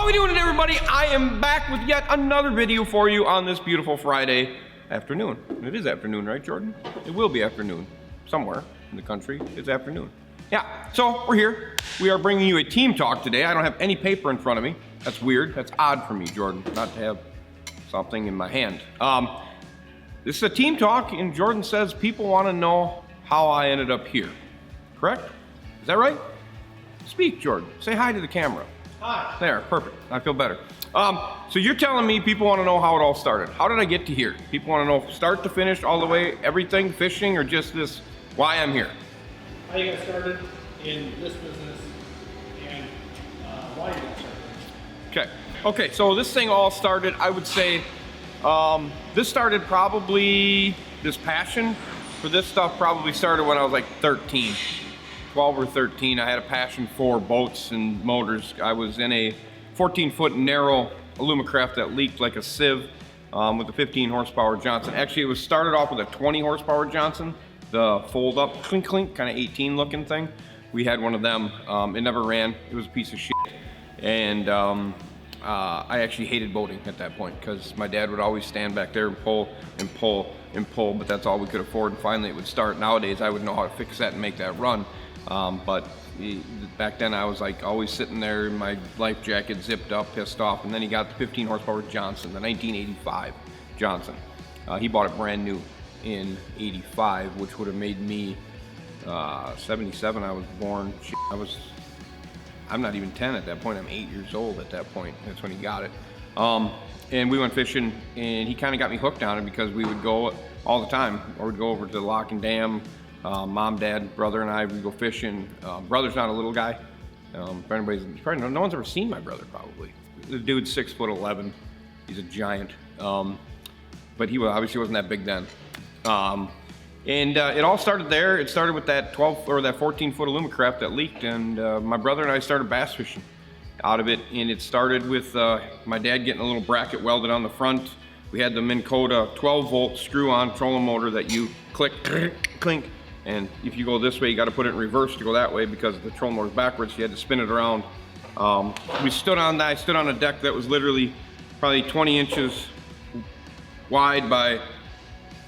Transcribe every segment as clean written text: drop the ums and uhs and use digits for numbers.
How we doing today, everybody? I am back with yet another video for you on this beautiful Friday afternoon. It is afternoon, right, Jordan? It will be afternoon. Somewhere in the country, it's afternoon. Yeah, so we're here. We are bringing you a team talk today. I don't have any paper in front of me. That's weird. That's odd for me, Jordan, not to have something in my hand. This is a team talk, and Jordan says people want to know how I ended up here. Correct? Is that right? Speak, Jordan. Say hi to the camera. Hi. There, perfect. I feel better. So you're telling me people want to know how it all started. How did I get to here? People want to know start to finish, all the way, everything, fishing, or just this, why I'm here? How you got started in this business and why you got started? Okay, so this thing all started, I would say, this started probably, this passion for this stuff probably started when I was like 13. 12 or 13, I had a passion for boats and motors. I was in a 14-foot narrow Alumacraft that leaked like a sieve with a 15 horsepower Johnson. Actually, it was started off with a 20 horsepower Johnson, the fold-up clink clink, kind of 18 looking thing. We had one of them. It never ran. It was a piece of shit. And I actually hated boating at that point because my dad would always stand back there and pull and pull and pull, but that's all we could afford. And finally it would start. Nowadays I would know how to fix that and make that run. But back then I was like always sitting there in my life jacket zipped up, pissed off. And then he got the 15 horsepower Johnson, the 1985 Johnson. He bought it brand new in 85, which would have made me 77. I was born. I'm not even 10 at that point. I'm 8 years old at that point. That's when he got it. And we went fishing, and he kind of got me hooked on it because we would go all the time, or we'd go over to the lock and dam. Mom, dad, brother, and I would go fishing. Brother's not a little guy. If anybody's, probably no one's ever seen my brother. Probably the dude's 6'11". He's a giant. But he obviously wasn't that big then. And it all started there. It started with that 12 or that 14-foot Alumacraft that leaked, and my brother and I started bass fishing out of it. And it started with my dad getting a little bracket welded on the front. We had the Minn Kota 12-volt screw-on trolling motor that you click, clink, and if you go this way, you got to put it in reverse to go that way because the trolling motor's backwards. You had to spin it around. I stood on a deck that was literally probably 20 inches wide by,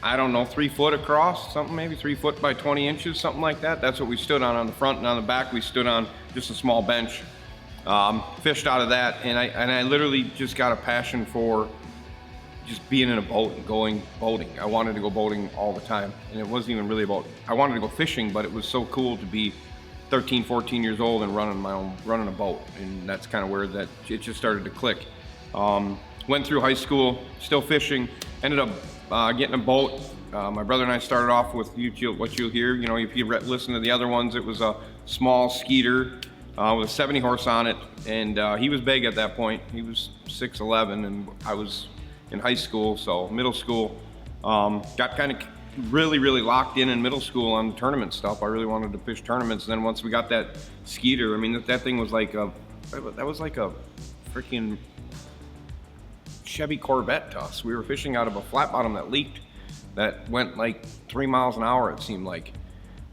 I don't know, 3 foot across, something maybe 3 foot by 20 inches, something like that. That's what we stood on the front, and on the back we stood on just a small bench. Fished out of that, and I literally just got a passion for just being in a boat and going boating. I wanted to go boating all the time, and it wasn't even really about, I wanted to go fishing, but it was so cool to be 13, 14 years old and running a boat, and that's kind of where it just started to click. Went through high school, still fishing, ended up getting a boat. My brother and I started off with what you'll hear. You know, if you listen to the other ones, it was a small Skeeter with a 70 horse on it, and he was big at that point. He was 6'11", and I was in high school, so middle school. Got kind of really locked in middle school on tournament stuff. I really wanted to fish tournaments. And then once we got that Skeeter, I mean, that thing was like that was like a freaking Chevy Corvette to us. We were fishing out of a flat bottom that leaked, that went like 3 miles an hour, it seemed like.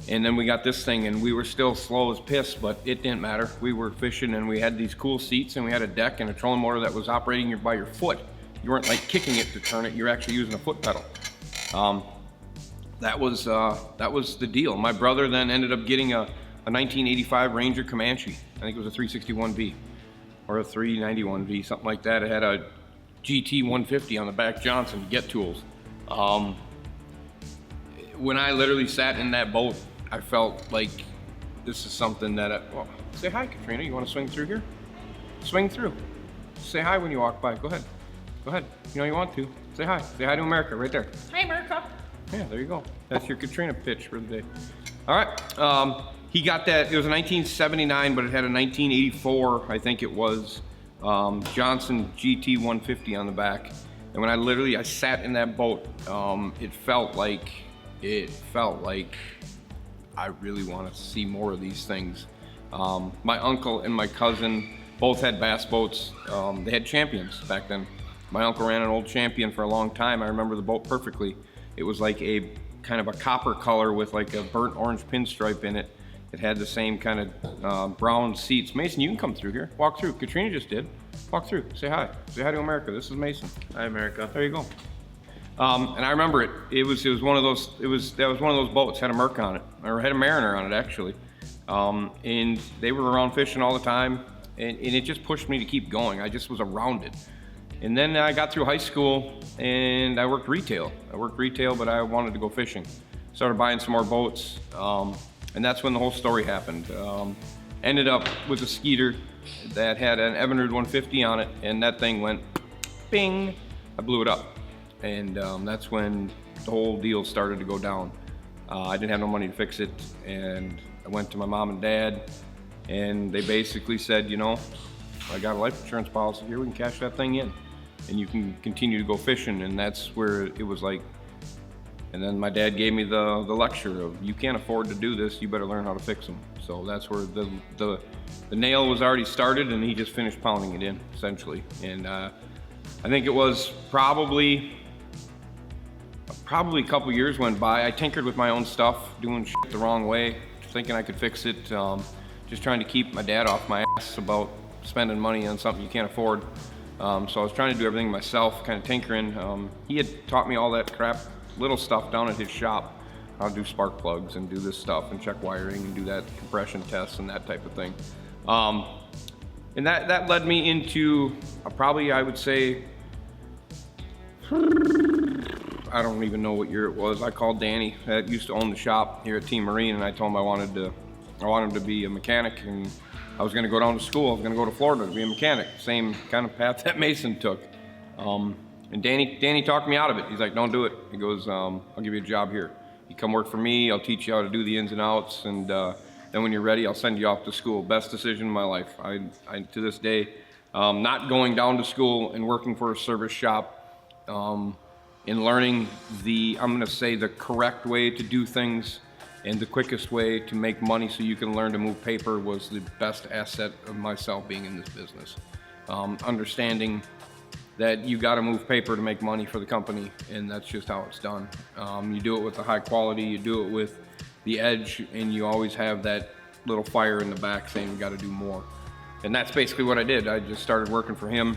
And then we got this thing, and we were still slow as piss, but it didn't matter. We were fishing, and we had these cool seats, and we had a deck and a trolling motor that was operating by your foot. You weren't like kicking it to turn it, you're actually using a foot pedal. That was the deal. My brother then ended up getting a 1985 Ranger Comanche. I think it was a 361V or a 391V, something like that. It had a GT 150 on the back Johnson, Get Tools. When I literally sat in that boat, I felt like this is something that, well, say hi, Katrina. You want to swing through here? Swing through. Say hi when you walk by. Go ahead. Go ahead. You know you want to. Say hi. Say hi to America right there. Hi, America. Yeah, there you go. That's your Katrina pitch for the day. All right. He got that. It was a 1979, but it had a 1984, I think it was, Johnson GT 150 on the back. And when I sat in that boat, it felt like I really want to see more of these things. My uncle and my cousin both had bass boats. They had Champions back then. My uncle ran an old Champion for a long time. I remember the boat perfectly. It was like a kind of a copper color with like a burnt orange pinstripe in it. It had the same kind of brown seats. Mason, you can come through here. Walk through. Katrina just did. Walk through, say hi to America. This is Mason. Hi, America. There you go. And I remember it was one of those, that was one of those boats, had a Merc on it, or had a Mariner on it actually. And they were around fishing all the time, and it just pushed me to keep going. I just was around it. And then I got through high school and I worked retail. But I wanted to go fishing. Started buying some more boats, and that's when the whole story happened. Ended up with a Skeeter that had an Evinrude 150 on it, and that thing went bing. I blew it up, and that's when the whole deal started to go down. I didn't have no money to fix it, and I went to my mom and dad, and they basically said, you know, I got a life insurance policy here, we can cash that thing in, and you can continue to go fishing. And that's where it was like, and then my dad gave me the lecture of, you can't afford to do this, you better learn how to fix them. So that's where the nail was already started, and he just finished pounding it in, essentially. And I think it was probably a couple years went by. I tinkered with my own stuff, doing shit the wrong way, thinking I could fix it, just trying to keep my dad off my ass about spending money on something you can't afford. So I was trying to do everything myself, kind of tinkering. He had taught me all that crap, little stuff down at his shop, how to do spark plugs and do this stuff and check wiring and do that compression tests and that type of thing. And that led me into probably, I would say, I don't even know what year it was. I called Danny that used to own the shop here at Team Marine, and I told him I wanted to be a mechanic, and I was going to go down to school. I was going to go to Florida to be a mechanic, same kind of path that Mason took. And Danny talked me out of it. He's like, don't do it. He goes, I'll give you a job here. You come work for me, I'll teach you how to do the ins and outs, and then when you're ready, I'll send you off to school. Best decision of my life. I to this day, not going down to school and working for a service shop, and learning I'm gonna say the correct way to do things and the quickest way to make money so you can learn to move paper was the best asset of myself being in this business. Understanding that you got to move paper to make money for the company, and that's just how it's done. You do it with the high quality, you do it with the edge, and you always have that little fire in the back saying you got to do more. And that's basically what I did. I just started working for him.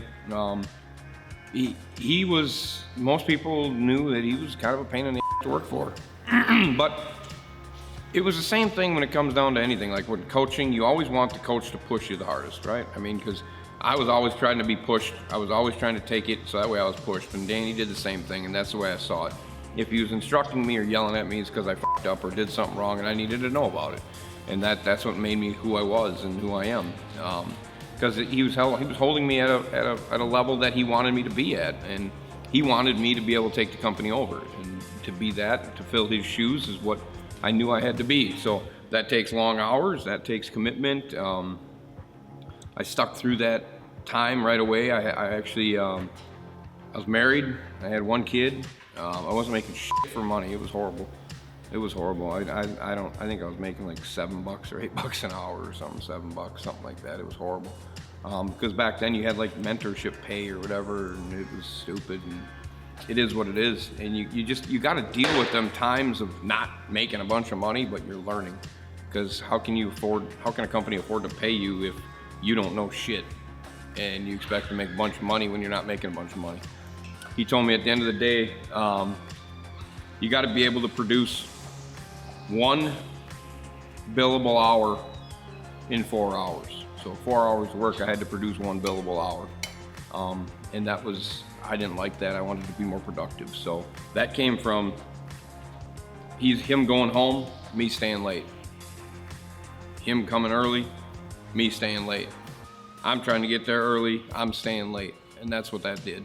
He was, most people knew that he was kind of a pain in the ass to work for. But it was the same thing when it comes down to anything. Like with coaching, you always want the coach to push you the hardest, right? I mean, because I was always trying to be pushed. I was always trying to take it, so that way I was pushed. And Danny did the same thing, and that's the way I saw it. If he was instructing me or yelling at me, it's because I f***ed up or did something wrong, and I needed to know about it. And that's what made me who I was and who I am. Because he was holding me at a level that he wanted me to be at, and he wanted me to be able to take the company over. And to be that, to fill his shoes, is what I knew I had to be. So that takes long hours, that takes commitment. I stuck through that time right away. I actually, I was married, I had one kid. I wasn't making shit for money. It was horrible. It was horrible. I think I was making like $7 or $8 an hour or something, $7, something like that. It was horrible. Because back then you had like mentorship pay or whatever, and it was stupid, and it is what it is. And you got to deal with them times of not making a bunch of money, but you're learning. Because how can a company afford to pay you if you don't know shit and you expect to make a bunch of money when you're not making a bunch of money? He told me at the end of the day, you got to be able to produce one billable hour in 4 hours. So 4 hours of work, I had to produce one billable hour. And that was, I didn't like that. I wanted to be more productive. So that came from him going home, me staying late. Him coming early, me staying late. I'm trying to get there early, I'm staying late. And that's what that did.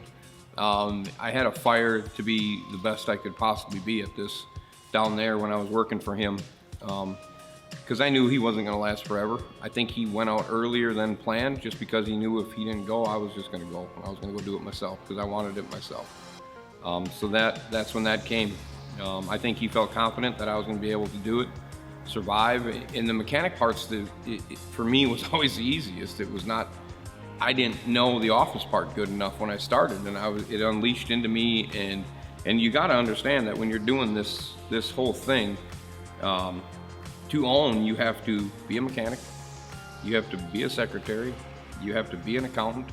I had a fire to be the best I could possibly be at this down there when I was working for him, because I knew he wasn't going to last forever. I think he went out earlier than planned just because he knew if he didn't go, I was just going to go. I was going to go do it myself because I wanted it myself. So that's when that came. I think he felt confident that I was going to be able to do it, survive. In the mechanic parts, for me, was always the easiest. It was not. I didn't know the office part good enough when I started, and it unleashed into me. And you got to understand that when you're doing this whole thing, to own, you have to be a mechanic, you have to be a secretary, you have to be an accountant,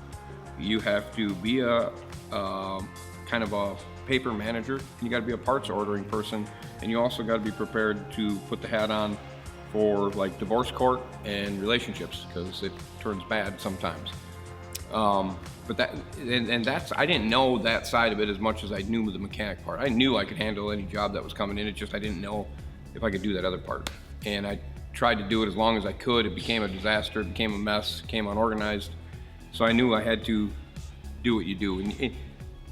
You have to be a kind of a paper manager. You got to be a parts ordering person, and you also got to be prepared to put the hat on for like divorce court and relationships, because it turns bad sometimes. But that's, I didn't know that side of it as much as I knew the mechanic part. I knew I could handle any job that was coming in. It's just I didn't know if I could do that other part. And I tried to do it as long as I could. It became a disaster, it became a mess, became unorganized. So I knew I had to do what you do. And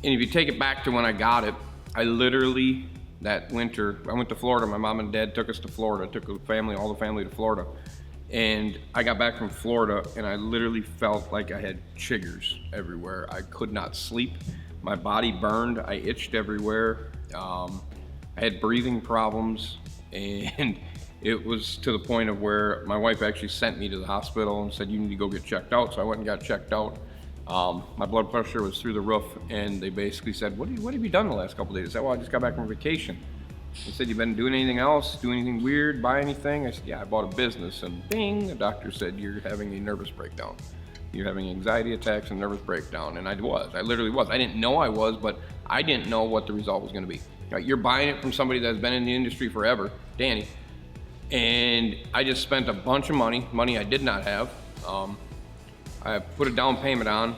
if you take it back to when I got it, I literally, that winter, I went to Florida. My mom and dad took us to Florida, took the family, all the family to Florida. And I got back from Florida and I literally felt like I had chiggers everywhere. I could not sleep. My body burned. I itched everywhere. I had breathing problems, and it was to the point of where my wife actually sent me to the hospital and said, you need to go get checked out. So I went and got checked out. My blood pressure was through the roof, and they basically said, what have you done the last couple of days? I said, well, I just got back from vacation. They said, you been doing anything else? Do anything weird? Buy anything? I said, yeah, I bought a business. And ding, the doctor said, you're having a nervous breakdown. You're having anxiety attacks and nervous breakdown. And I literally was. I didn't know I was, but I didn't know what the result was gonna be. You're buying it from somebody that's been in the industry forever, Danny. And I just spent a bunch of money I did not have. I put a down payment on.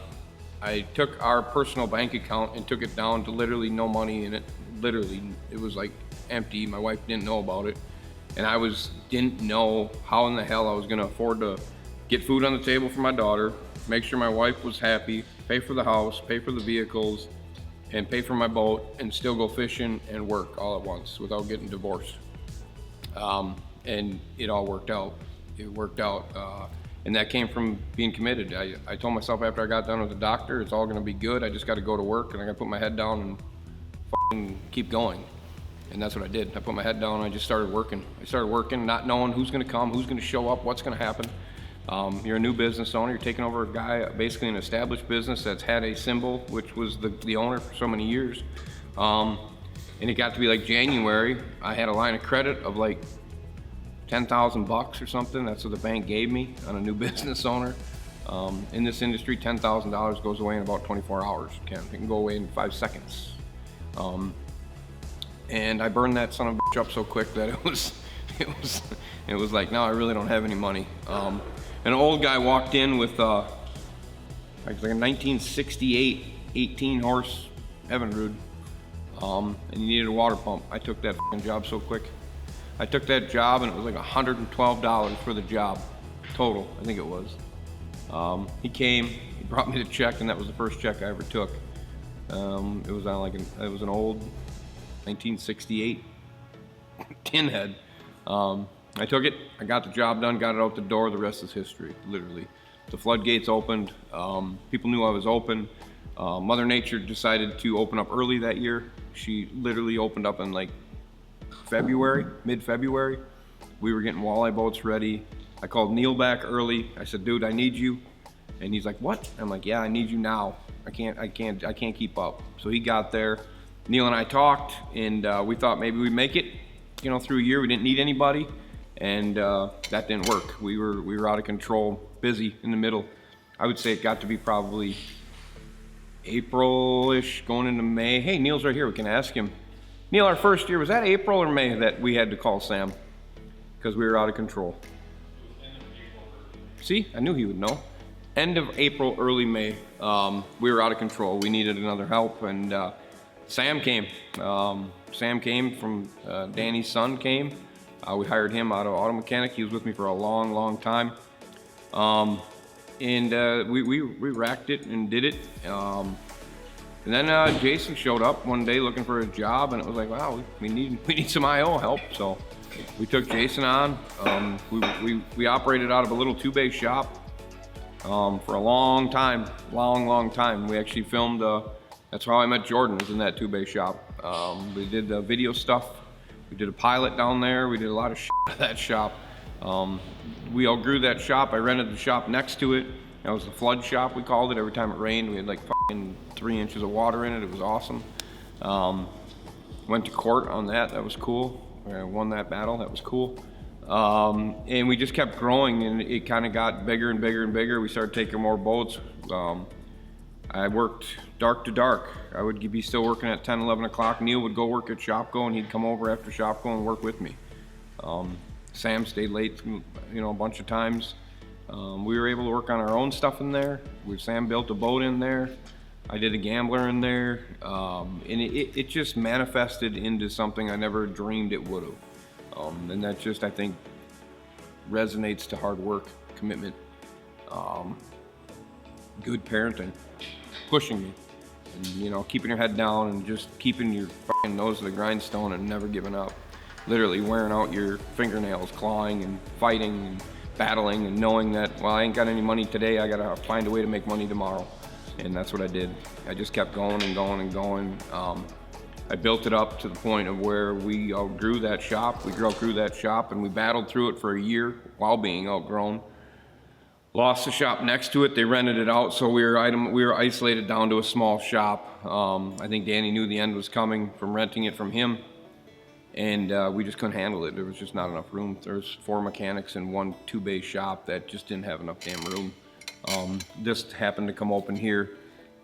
I took our personal bank account and took it down to literally no money in it. Literally, it was like empty. My wife didn't know about it. And I didn't know how in the hell I was gonna afford to get food on the table for my daughter, make sure my wife was happy, pay for the house, pay for the vehicles, and pay for my boat, and still go fishing and work all at once without getting divorced. And it all worked out. It worked out. And that came from being committed. I told myself after I got done with the doctor, it's all gonna be good. I just gotta go to work, and I gotta put my head down and keep going. And that's what I did. I put my head down and I just started working. I started working, not knowing who's gonna come, who's gonna show up, what's gonna happen. You're a new business owner, you're taking over a guy, basically an established business that's had a symbol, which was the owner for so many years. And it got to be like January, I had a line of credit of like $10,000 or something. That's what the bank gave me on a new business owner. In this industry, $10,000 goes away in about 24 hours. It can go away in 5 seconds. And I burned that son of a bitch up so quick that it was like, no, I really don't have any money. An old guy walked in with like a 1968 18 horse Evinrude, and he needed a water pump. I took that job so quick. I took that job and it was like $112 for the job, total, I think it was. He came, he brought me the check, and that was the first check I ever took. It was on like it was an old 1968 tin head. I took it, I got the job done, got it out the door, the rest is history, literally. The floodgates opened, people knew I was open. Mother Nature decided to open up early that year. She literally opened up in like February, mid-February. We were getting walleye boats ready. I called Neil back early. I said, dude, I need you. And he's like, what? I'm like, yeah, I need you now. I can't keep up. So he got there. Neil and I talked, and we thought maybe we'd make it, through a year. We didn't need anybody, and that didn't work. We were out of control, busy in the middle. I would say it got to be probably April-ish, going into May. Hey, Neil's right here. We can ask him. Neil, our first year, was that April or May that we had to call Sam because we were out of control? See, I knew he would know. End of April, early May, we were out of control. We needed another help, and Sam came. Sam came from Danny's son came. We hired him out of auto mechanic. He was with me for a long, long time. And we racked it and did it. And then Jason showed up one day looking for a job, and it was like, wow, we need some IO help. So we took Jason on. We operated out of a little 2-bay shop for a long time. We actually filmed. That's how I met Jordan, was in that 2-bay shop. We did video stuff. We did a pilot down there. We did a lot of shit at that shop. We outgrew that shop. I rented the shop next to it. That was the flood shop, we called it. Every time it rained, we had like 3 inches of water in it. It was awesome. Went to court on that. That was cool. I won that battle. That was cool. And we just kept growing, and it kind of got bigger and bigger and bigger. We started taking more boats. I worked dark to dark. I would be still working at 10, 11 o'clock. Neil would go work at Shopko, and he'd come over after Shopko and work with me. Sam stayed late, a bunch of times. We were able to work on our own stuff in there. Sam built a boat in there. I did a gambler in there. And it just manifested into something I never dreamed it would have. And that just, I think, resonates to hard work, commitment, good parenting, pushing me, and keeping your head down and just keeping your fucking nose to the grindstone and never giving up. Literally wearing out your fingernails, clawing and fighting and battling and knowing that, well, I ain't got any money today, I gotta find a way to make money tomorrow. And that's what I did. I just kept going and going and going. I built it up to the point of where we outgrew that shop. We outgrew that shop, and we battled through it for a year while being outgrown. Lost the shop next to it. They rented it out, so we were isolated down to a small shop. I think Danny knew the end was coming from renting it from him, and we just couldn't handle it. There was just not enough room. There was 4 mechanics in one 2-bay shop that just didn't have enough damn room. This happened to come open here.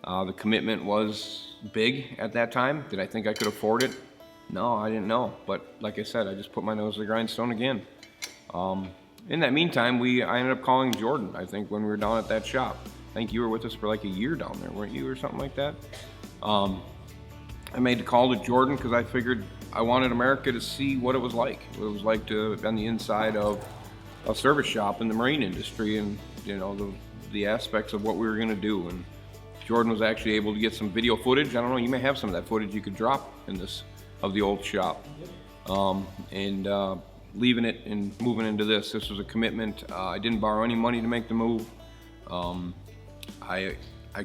The commitment was big at that time. Did I think I could afford it? No, I didn't know. But like I said, I just put my nose to the grindstone again. In that meantime, I ended up calling Jordan, I think, when we were down at that shop. I think you were with us for like a year down there, weren't you, or something like that? I made the call to Jordan because I figured I wanted America to see what it was like. What it was like to be on the inside of a service shop in the marine industry, and the aspects of what we were going to do. And Jordan was actually able to get some video footage. I don't know, you may have some of that footage you could drop in this of the old shop. Leaving it and moving into this was a commitment. I didn't borrow any money to make the move. I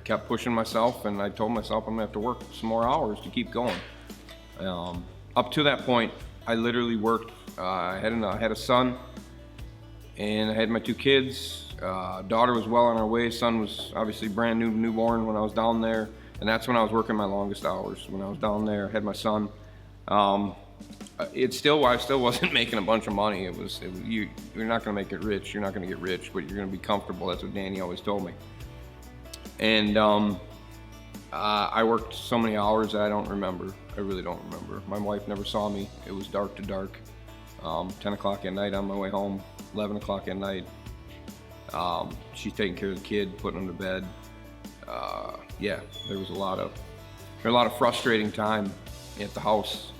kept pushing myself, and I told myself I'm gonna have to work some more hours to keep going. Up to that point, I literally worked. I had a son, and I had my 2 kids. Daughter was well on her way. Son was obviously brand new, newborn when I was down there, and that's when I was working my longest hours. When I was down there, I had my son. I still wasn't making a bunch of money. You're not going to make it rich. You're not going to get rich, but you're going to be comfortable. That's what Danny always told me. And I worked so many hours that I don't remember. I really don't remember. My wife never saw me. It was dark to dark. 10 o'clock at night on my way home. 11 o'clock at night. She's taking care of the kid, putting him to bed. There was a lot of frustrating time at the house.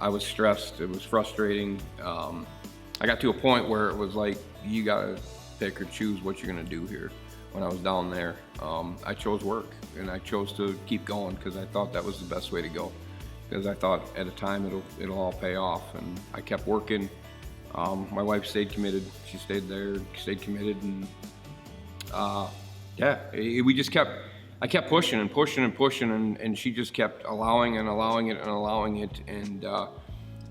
I was stressed. It was frustrating. I got to a point where it was like, you gotta pick or choose what you're gonna do here. When I was down there, I chose work, and I chose to keep going because I thought that was the best way to go. Because I thought at a time it'll all pay off, and I kept working. My wife stayed committed. She stayed there, stayed committed, and we just kept. I kept pushing and pushing and pushing, and she just kept allowing and allowing it and allowing it, and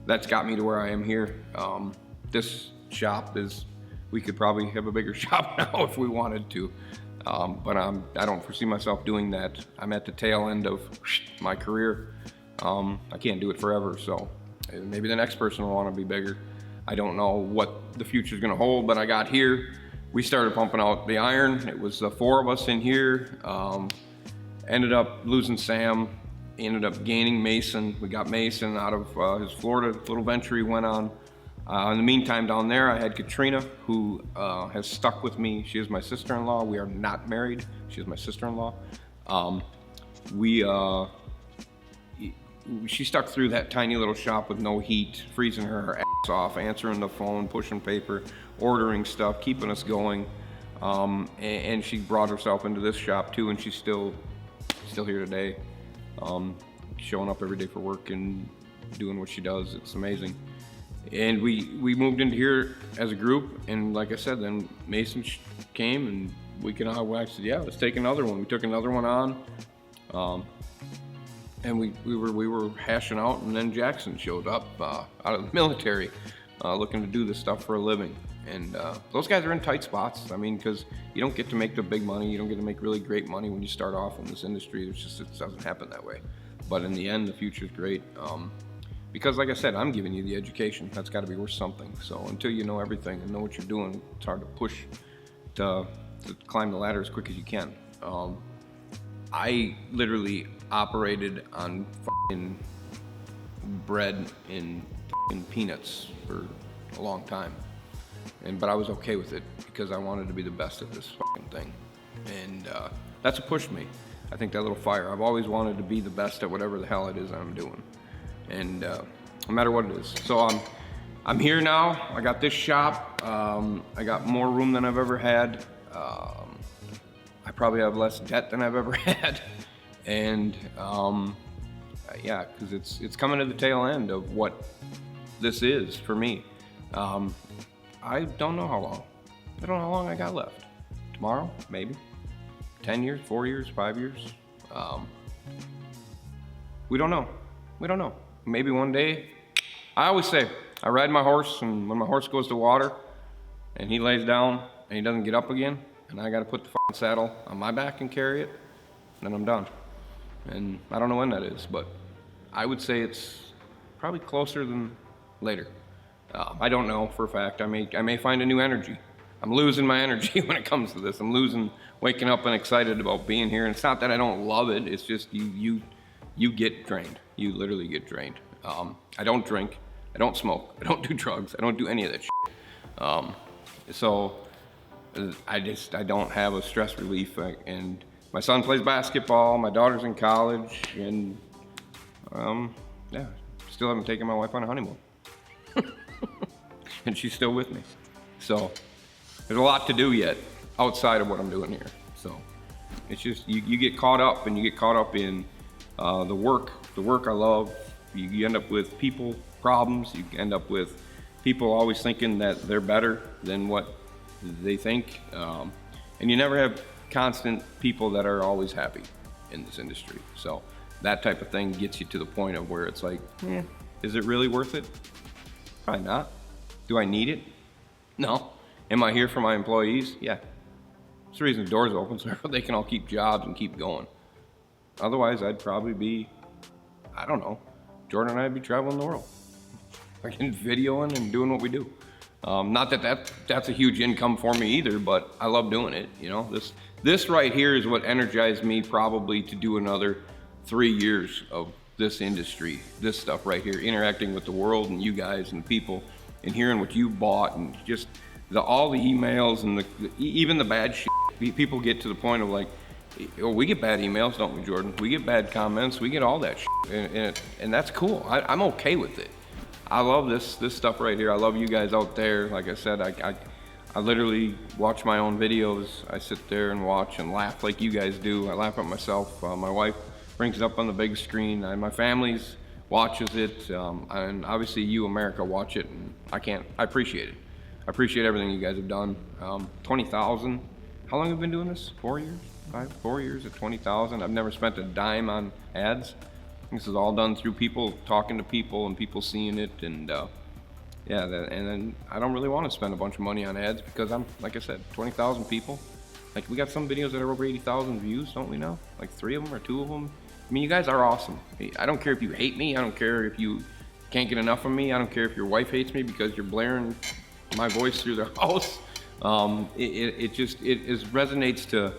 that's got me to where I am here. This shop we could probably have a bigger shop now if we wanted to, but I don't foresee myself doing that. I'm at the tail end of my career. I can't do it forever, so maybe the next person will want to be bigger. I don't know what the future's gonna hold, but I got here. We started pumping out the iron. It was the 4 of us in here. Ended up losing Sam. Ended up gaining Mason. We got Mason out of his Florida little venture he went on. In the meantime, down there, I had Katrina, who has stuck with me. She is my sister-in-law. We are not married. She is my sister-in-law. She stuck through that tiny little shop with no heat, freezing her ass off, answering the phone, pushing paper, ordering stuff, keeping us going. And she brought herself into this shop too, and she's still here today, showing up every day for work and doing what she does. It's amazing. And we moved into here as a group, and like I said, then Mason came, and I said, yeah, let's take another one. We took another one on. And we were hashing out, and then Jackson showed up out of the military, looking to do this stuff for a living. And those guys are in tight spots. I mean, because you don't get to make the big money, you don't get to make really great money when you start off in this industry. It doesn't happen that way. But in the end, the future's great. Because like I said, I'm giving you the education. That's got to be worth something. So until you know everything and know what you're doing, it's hard to push to climb the ladder as quick as you can. I literally operated on fucking bread and fucking peanuts for a long time. But I was okay with it because I wanted to be the best at this fucking thing. And that's what pushed me. I think that little fire. I've always wanted to be the best at whatever the hell it is I'm doing. And no matter what it is. So I'm here now. I got this shop. I got more room than I've ever had. I probably have less debt than I've ever had. And yeah, because it's coming to the tail end of what this is for me. I don't know how long. I don't know how long I got left. Tomorrow, maybe. 10 years, 4 years, 5 years. We don't know. We don't know. Maybe one day. I always say, I ride my horse, and when my horse goes to water, and he lays down, and he doesn't get up again, and I gotta put the fucking saddle on my back and carry it, then I'm done. And I don't know when that is, but I would say it's probably closer than later. I don't know for a fact. I may find a new energy. I'm losing my energy when it comes to this. I'm losing waking up and excited about being here. And it's not that I don't love it. It's just you get drained. You literally get drained. I don't drink. I don't smoke. I don't do drugs. I don't do any of that shit. So I don't have a stress relief. And my son plays basketball. My daughter's in college. And yeah, still haven't taken my wife on a honeymoon. And she's still with me. So there's a lot to do yet outside of what I'm doing here. So it's just, you get caught up, and you get caught up in the work I love. You end up with people problems. You end up with people always thinking that they're better than what they think. And you never have constant people that are always happy in this industry. So that type of thing gets you to the point of where it's like, is it really worth it? Probably not. Do I need it? No. Am I here for my employees? Yeah. That's the reason the door's open, so they can all keep jobs and keep going. Otherwise, I'd probably be, I don't know, Jordan and I'd be traveling the world. Fucking videoing and doing what we do. Not that that's a huge income for me either, but I love doing it. You know, this right here is what energized me probably to do another 3 years of this industry, this stuff right here, interacting with the world and you guys and people, and hearing what you bought, and just all the emails and even the bad shit. People get to the point of like, oh, we get bad emails, don't we, Jordan? We get bad comments, we get all that shit, and that's cool. I'm okay with it. I love this stuff right here. I love you guys out there. Like I said, I literally watch my own videos. I sit there and watch and laugh like you guys do. I laugh at myself. My wife brings it up on the big screen. My family's watches it, and obviously you, America, watch it, and I appreciate it. I appreciate everything you guys have done. 20,000, how long have you been doing this? 4 years? 4 years at 20,000. I've never spent a dime on ads. This is all done through people talking to people and people seeing it, and yeah, and then I don't really want to spend a bunch of money on ads because I'm, like I said, 20,000 people. Like, we got some videos that are over 80,000 views, don't we now? Like 3 of them or 2 of them. I mean, you guys are awesome. I don't care if you hate me. I don't care if you can't get enough of me. I don't care if your wife hates me because you're blaring my voice through their house. It resonates to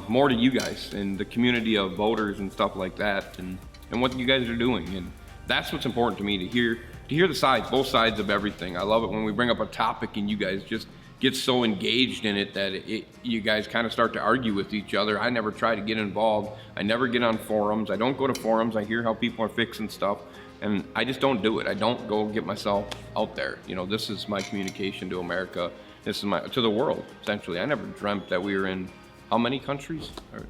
more to you guys and the community of voters and stuff like that, and what you guys are doing. And that's what's important to me, to hear the sides, both sides of everything. I love it when we bring up a topic and you guys just get so engaged in it that you guys kind of start to argue with each other. I never try to get involved. I never get on forums. I don't go to forums. I hear how people are fixing stuff, and I just don't do it. I don't go get myself out there. You know, this is my communication to America. This is to the world, essentially. I never dreamt that we were in how many countries?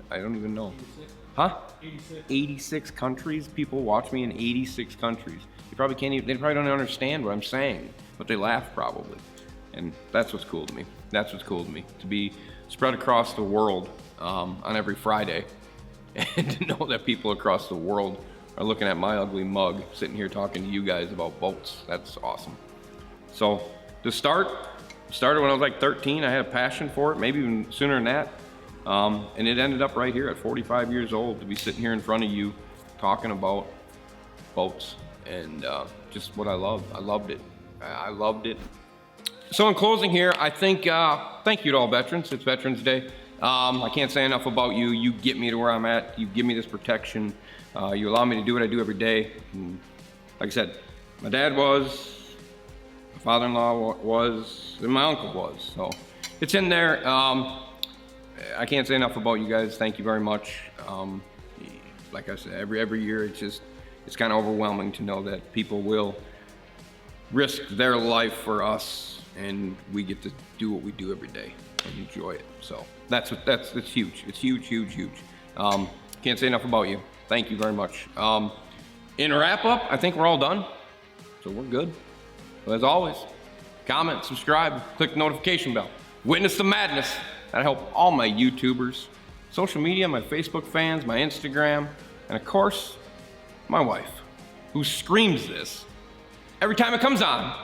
I don't even know. 86. Huh? 86. 86 countries. People watch me in 86 countries. They probably don't understand what I'm saying, but they laugh probably. And that's what's cool to me. That's what's cool to me, to be spread across the world on every Friday, and to know that people across the world are looking at my ugly mug, sitting here talking to you guys about boats. That's awesome. So to started when I was like 13. I had a passion for it, maybe even sooner than that. And it ended up right here at 45 years old to be sitting here in front of you talking about boats and just what I love. I loved it. I loved it. So in closing here, I think, thank you to all veterans. It's Veterans Day. I can't say enough about you. You get me to where I'm at. You give me this protection. You allow me to do what I do every day. And like I said, my dad was, my father-in-law was, and my uncle was. So it's in there. I can't say enough about you guys. Thank you very much. Like I said, every year it's kind of overwhelming to know that people will risk their life for us, and we get to do what we do every day and enjoy it. So it's huge. It's huge. Can't say enough about you. Thank you very much. In wrap up, I think we're all done. So we're good. But as always, comment, subscribe, click the notification bell. Witness the madness. That'll help all my YouTubers, social media, my Facebook fans, my Instagram, and of course, my wife, who screams this every time it comes on.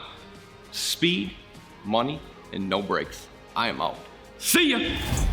Speed, money, and no brakes. I am out. See ya!